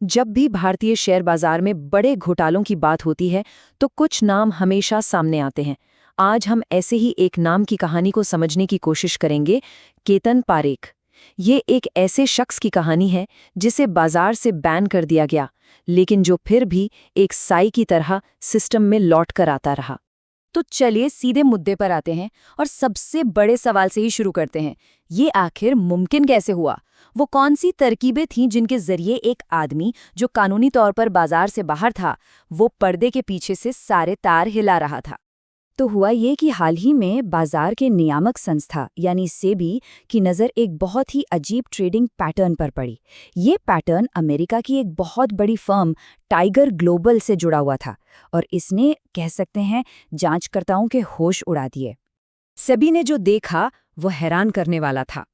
जब भी भारतीय शेयर बाजार में बड़े घोटालों की बात होती है तो कुछ नाम हमेशा सामने आते हैं। आज हम ऐसे ही एक नाम की कहानी को समझने की कोशिश करेंगे, केतन पारेख। ये एक ऐसे शख्स की कहानी है जिसे बाजार से बैन कर दिया गया, लेकिन जो फिर भी एक साई की तरह सिस्टम में लौट कर आता रहा। तो चलिए सीधे मुद्दे पर आते हैं और सबसे बड़े सवाल से ही शुरू करते हैं। ये आखिर मुमकिन कैसे हुआ? वो कौन सी तरकीबें थीं जिनके जरिए एक आदमी जो कानूनी तौर पर बाजार से बाहर था, वो पर्दे के पीछे से सारे तार हिला रहा था? तो हुआ ये कि हाल ही में बाजार के नियामक संस्था यानी सेबी की नज़र एक बहुत ही अजीब ट्रेडिंग पैटर्न पर पड़ी। ये पैटर्न अमेरिका की एक बहुत बड़ी फर्म टाइगर ग्लोबल से जुड़ा हुआ था और इसने, कह सकते हैं, जांचकर्ताओं के होश उड़ा दिए। सेबी ने जो देखा वो हैरान करने वाला था।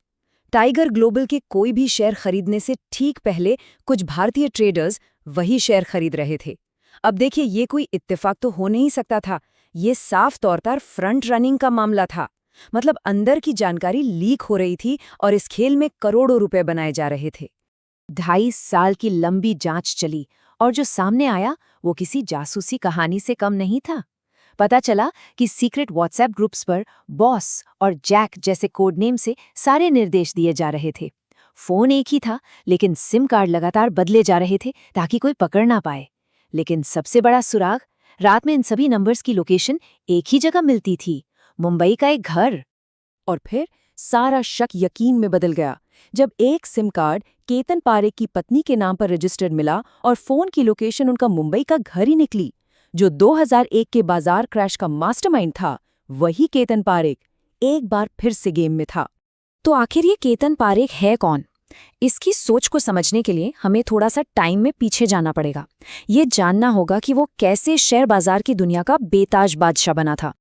टाइगर ग्लोबल के कोई भी शेयर खरीदने से ठीक पहले कुछ भारतीय ट्रेडर्स वही शेयर खरीद रहे थे। अब देखिए, ये कोई इत्तेफाक तो हो नहीं सकता था। ये साफ तौर पर फ्रंट रनिंग का मामला था। मतलब अंदर की जानकारी लीक हो रही थी और इस खेल में करोड़ों रुपए बनाए जा रहे थे। 2.5 साल की लंबी जांच चली और जो सामने आया वो किसी जासूसी कहानी से कम नहीं था। पता चला कि सीक्रेट व्हाट्सएप ग्रुप्स पर बॉस और जैक जैसे कोड नेम से सारे निर्देश दिए जा रहे थे। फोन एक ही था, लेकिन सिम कार्ड लगातार बदले जा रहे थे ताकि कोई पकड़ ना पाए। लेकिन सबसे बड़ा सुराग, रात में इन सभी नंबर्स की लोकेशन एक ही जगह मिलती थी, मुंबई का एक घर। और फिर सारा शक यकीन में बदल गया जब एक सिम कार्ड केतन पारेख की पत्नी के नाम पर रजिस्टर्ड मिला और फोन की लोकेशन उनका मुंबई का घर ही निकली। जो 2001 के बाजार क्रैश का मास्टरमाइंड था, वही केतन पारेख एक बार फिर से गेम में था। तो आखिर ये केतन पारेख है कौन? इसकी सोच को समझने के लिए हमें थोड़ा सा टाइम में पीछे जाना पड़ेगा। ये जानना होगा कि वो कैसे शेयर बाजार की दुनिया का बेताज बादशाह बना था।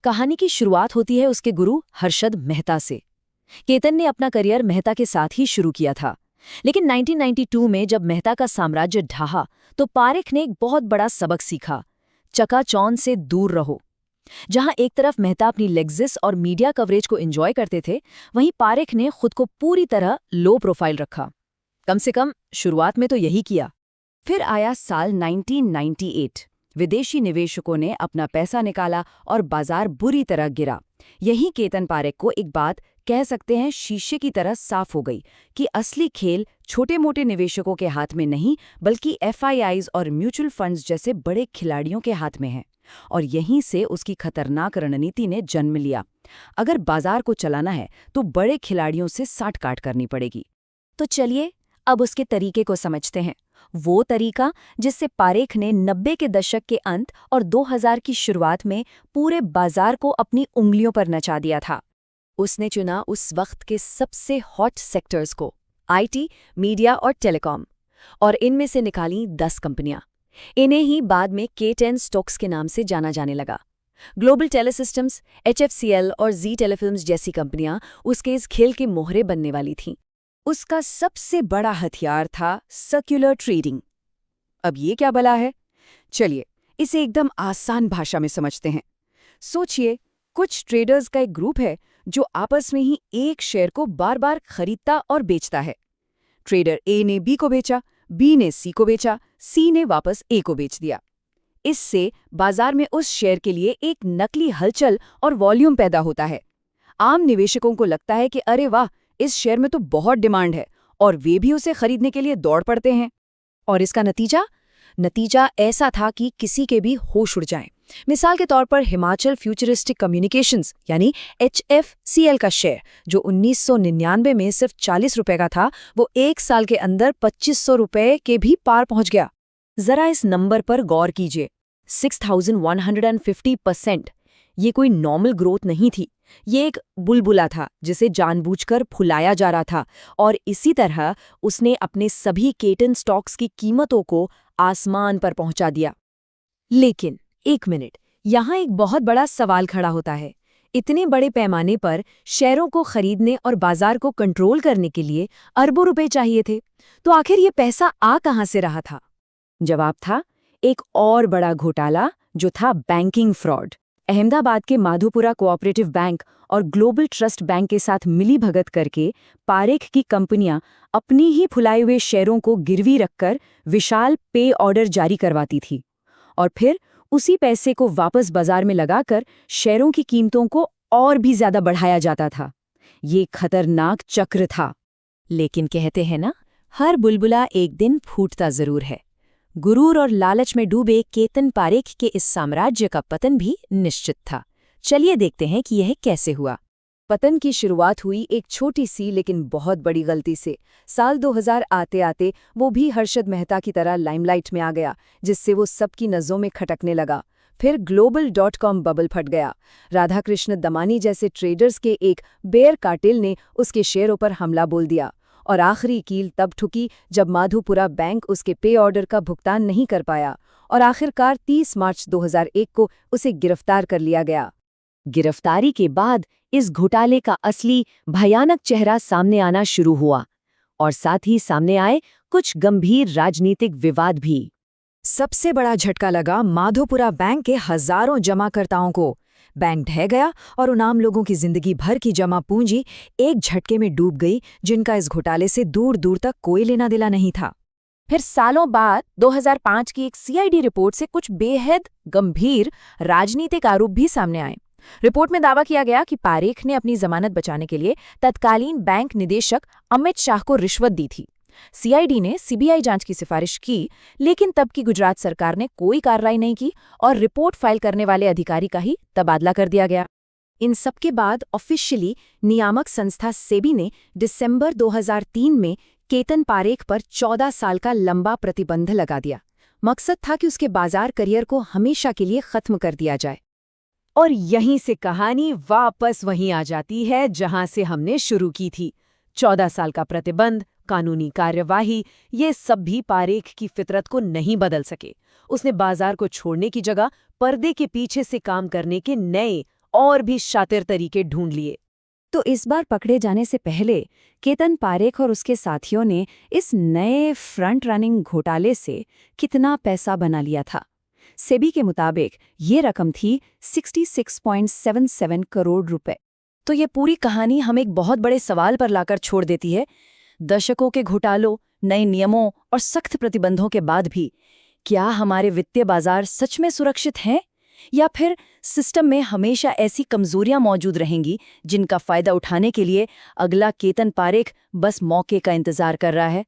कहानी की शुरुआत होती है उसके गुरु हर्षद मेहता से। केतन ने अपना करियर मेहता के साथ ही शुरू किया था, लेकिन 1992 में जब मेहता का साम्राज्य ढहा तो पारेख ने एक बहुत बड़ा सबक सीखा। चकाचौंध से दूर रहो। जहां एक तरफ मेहता अपनी लेग्जिस और मीडिया कवरेज को एंजॉय करते थे, वहीं पारेख ने खुद को पूरी तरह लो प्रोफाइल रखा। कम से कम शुरुआत में तो यही किया। फिर आया साल 1998। विदेशी निवेशकों ने अपना पैसा निकाला और बाजार बुरी तरह गिरा। यही केतन पारेख को एक बात, कह सकते हैं, शीशे की तरह साफ हो गई कि असली खेल छोटे मोटे निवेशकों के हाथ में नहीं, बल्कि एफआईआईज और म्यूचुअल फंड्स जैसे बड़े खिलाड़ियों के हाथ में है। और यहीं से उसकी खतरनाक रणनीति ने जन्म लिया। अगर बाजार को चलाना है तो बड़े खिलाड़ियों से साठ-काट करनी पड़ेगी। तो चलिए अब उसके तरीके को समझते हैं। वो तरीका जिससे पारेख ने 90 के दशक के अंत और 2000 की शुरुआत में पूरे बाजार को अपनी उंगलियों पर नचा दिया था। उसने चुना उस वक्त के सबसे हॉट सेक्टर्स को, आईटी, मीडिया और टेलीकॉम, और इनमें से निकाली 10 कंपनियां। इन्हें ही बाद में K10 स्टॉक्स के नाम से जाना जाने लगा। ग्लोबल टेलीसिस्टम्स, HFCL और जी टेलीफिल्म्स जैसी कंपनियां उसके इस खेल के मोहरे बनने वाली थीं। उसका सबसे बड़ा हथियार था सर्कुलर ट्रेडिंग। अब ये क्या भला है? चलिए इसे एकदम आसान भाषा में समझते हैं। सोचिए, कुछ ट्रेडर्स का एक ग्रुप है जो आपस में ही एक शेयर को बार बार खरीदता और बेचता है। ट्रेडर ए ने बी को बेचा, बी ने सी को बेचा, सी ने वापस ए को बेच दिया। इससे बाजार में उस शेयर के लिए एक नकली हलचल और वॉल्यूम पैदा होता है। आम निवेशकों को लगता है कि अरे वाह, इस शेयर में तो बहुत डिमांड है, और वे भी उसे खरीदने के लिए दौड़ पड़ते हैं। और इसका नतीजा ऐसा था कि किसी के भी होश उड़ जाएं। मिसाल के तौर पर हिमाचल फ्यूचरिस्टिक कम्युनिकेशंस यानी HFCL का शेयर, जो 1999 में सिर्फ 40 रुपए का था, वो एक साल के अंदर 2500 रुपए के भी पार पहुंच गया। जरा इस नंबर पर गौर कीजिए, 6150%। ये कोई नॉर्मल ग्रोथ नहीं थी, ये एक बुलबुला था जिसे जानबूझकर फुलाया जा रहा था। और इसी तरह उसने अपने सभी केतन स्टॉक्स की कीमतों को आसमान पर पहुंचा दिया। लेकिन एक मिनट, यहाँ एक बहुत बड़ा सवाल खड़ा होता है। इतने बड़े पैमाने पर शेयरों को खरीदने और बाजार को कंट्रोल करने के लिए अरबों रुपए चाहिए थे, तो आखिर ये पैसा आ कहाँ से रहा था? जवाब था एक और बड़ा घोटाला, जो था बैंकिंग फ्रॉड। अहमदाबाद के माधोपुरा कोऑपरेटिव बैंक और ग्लोबल ट्रस्ट बैंक के साथ मिली भगत करके पारेख की कंपनियां अपनी ही फुलाए हुए शेयरों को गिरवी रखकर विशाल पे ऑर्डर जारी करवाती थी और फिर उसी पैसे को वापस बाजार में लगाकर शेयरों की कीमतों को और भी ज्यादा बढ़ाया जाता था। ये खतरनाक चक्र था। लेकिन कहते हैं ना, हर बुलबुला एक दिन फूटता जरूर है। गुरूर और लालच में डूबे केतन पारेख के इस साम्राज्य का पतन भी निश्चित था। चलिए देखते हैं कि यह कैसे हुआ। पतन की शुरुआत हुई एक छोटी सी लेकिन बहुत बड़ी गलती से। साल 2000 आते आते वो भी हर्षद मेहता की तरह लाइमलाइट में आ गया, जिससे वो सबकी नज़रों में खटकने लगा। फिर global.com बबल फट गया। राधाकृष्ण दमानी जैसे ट्रेडर्स के एक बेयर कार्टेल ने उसके शेयरों पर हमला बोल दिया और आखिरी कील तब ठुकी जब माधोपुरा बैंक उसके पे ऑर्डर का भुगतान नहीं कर पाया और आखिरकार 30 मार्च 2001 को उसे गिरफ्तार कर लिया गया। गिरफ्तारी के बाद इस घोटाले का असली भयानक चेहरा सामने आना शुरू हुआ और साथ ही सामने आए कुछ गंभीर राजनीतिक विवाद भी। सबसे बड़ा झटका लगा माधोपुरा बैंक के हजारों जमाकर्ताओं को। बैंक ढह गया और उन आम लोगों की जिंदगी भर की जमा पूंजी एक झटके में डूब गई, जिनका इस घोटाले से दूर दूर तक कोई लेना देना नहीं था। फिर सालों बाद 2005 की एक सीआईडी रिपोर्ट से कुछ बेहद गंभीर राजनीतिक आरोप भी सामने आए। रिपोर्ट में दावा किया गया कि पारेख ने अपनी जमानत बचाने के लिए तत्कालीन बैंक निदेशक अमित शाह को रिश्वत दी थी। सीआईडी ने सीबीआई जांच की सिफारिश की, लेकिन तब की गुजरात सरकार ने कोई कार्रवाई नहीं की और रिपोर्ट फाइल करने वाले अधिकारी का ही तबादला कर दिया गया। इन सबके बाद ऑफिशियली नियामक संस्था सेबी ने दिसंबर 2003 में केतन पारेख पर 14 साल का लंबा प्रतिबंध लगा दिया। मकसद था कि उसके बाजार करियर को हमेशा के लिए खत्म कर दिया जाए। और यहीं से कहानी वापस वहीं आ जाती है जहां से हमने शुरू की थी। 14 साल का प्रतिबंध, कानूनी कार्यवाही, ये सब भी पारेख की फितरत को नहीं बदल सके। उसने बाजार को छोड़ने की जगह पर्दे के पीछे से काम करने के नए और भी शातिर तरीके ढूंढ लिए। तो इस बार पकड़े जाने से पहले केतन पारेख और उसके साथियों ने इस नए फ्रंट रनिंग घोटाले से कितना पैसा बना लिया था? सेबी के मुताबिक ये रकम थी 66.77 करोड़ रुपए। तो ये पूरी कहानी हमें एक बहुत बड़े सवाल पर लाकर छोड़ देती है। दशकों के घोटालों, नए नियमों और सख्त प्रतिबंधों के बाद भी क्या हमारे वित्तीय बाजार सच में सुरक्षित हैं, या फिर सिस्टम में हमेशा ऐसी कमजोरियां मौजूद रहेंगी जिनका फायदा उठाने के लिए अगला केतन पारेख बस मौके का इंतजार कर रहा है?